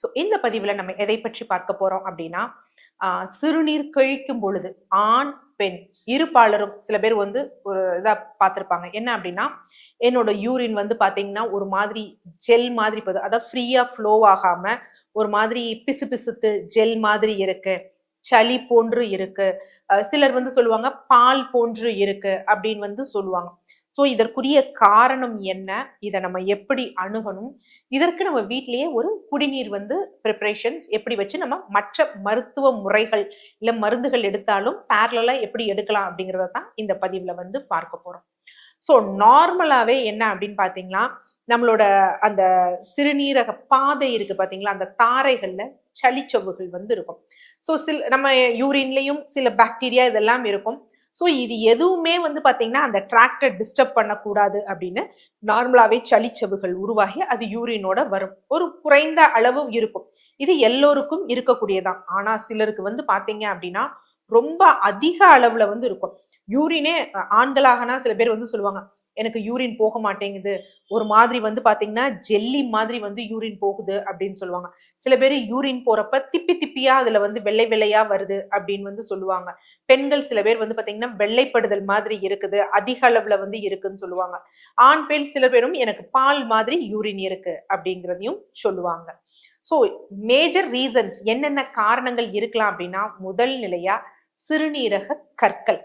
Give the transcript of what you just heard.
So இந்த பதிவுல நம்ம எதை பற்றி பார்க்க போறோம் அப்படின்னா, சிறுநீர் கழிக்கும் பொழுது ஆண் பெண் இருபாலரும் சில பேர் வந்து ஒரு இதா பார்த்திருப்பாங்க. என்ன அப்படின்னா, என்னோட யூரின் வந்து பாத்தீங்கன்னா ஒரு மாதிரி ஜெல் மாதிரி போகுது, அதாவது ஃப்ரீயா ஃப்ளோ ஆகாம ஒரு மாதிரி பிசு பிசுத்து ஜெல் மாதிரி இருக்கு, சளி போன்று இருக்கு, சிலர் வந்து சொல்லுவாங்க பால் போன்று இருக்கு அப்படின்னு வந்து சொல்லுவாங்க. ஸோ இதற்குரிய காரணம் என்ன, இதை நம்ம எப்படி அணுகணும், இதற்கு நம்ம வீட்டிலேயே ஒரு குடிநீர் வந்து ப்ரிப்பரேஷன்ஸ் எப்படி வச்சு நம்ம மற்ற மருத்துவ முறைகள் இல்ல மருந்துகள் எடுத்தாலும் பேரலா எப்படி எடுக்கலாம் அப்படிங்கிறத தான் இந்த பதிவுல வந்து பார்க்க போறோம். ஸோ நார்மலாவே என்ன அப்படின்னு பாத்தீங்கன்னா, நம்மளோட அந்த சிறுநீரக பாதை இருக்கு பாத்தீங்களா, அந்த தாரைகள்ல சளிச்சவுகள் வந்து இருக்கும். ஸோ நம்ம யூரின்லயும் சில பாக்டீரியா இதெல்லாம் இருக்கும். ஸோ இது எதுவுமே வந்து பாத்தீங்கன்னா அந்த டிராக்டை டிஸ்டர்ப் பண்ணக்கூடாது அப்படின்னு நார்மலாவே சளிச்சவுகள் உருவாகி அது யூரினோட வரும். ஒரு குறைந்த அளவு இருக்கும். இது எல்லோருக்கும் இருக்கக்கூடியதான். ஆனா சிலருக்கு வந்து பாத்தீங்க அப்படின்னா ரொம்ப அதிக அளவுல வந்து இருக்கும். யூரினே ஆண்களாகனா சில பேர் வந்து சொல்லுவாங்க, எனக்கு யூரின் போக மாட்டேங்குது, ஒரு மாதிரி வந்து பாத்தீங்கன்னா ஜெல்லி மாதிரி வந்து யூரின் போகுது அப்படின்னு சொல்லுவாங்க. சில பேர் யூரின் போறப்ப திப்பி திப்பியா அதுல வந்து வெள்ளை வெள்ளையா வருது அப்படின்னு வந்து சொல்லுவாங்க. பெண்கள் சில பேர் வந்து பாத்தீங்கன்னா வெள்ளைப்படுதல் மாதிரி இருக்குது, அதிக அளவுல வந்து இருக்குன்னு சொல்லுவாங்க. ஆண் பெண் சில பேரும் எனக்கு பால் மாதிரி யூரின் இருக்கு அப்படிங்கிறதையும் சொல்லுவாங்க. ஸோ மேஜர் ரீசன்ஸ் என்னென்ன காரணங்கள் இருக்கலாம் அப்படின்னா, முதல் நிலையா சிறுநீரக கற்கள்.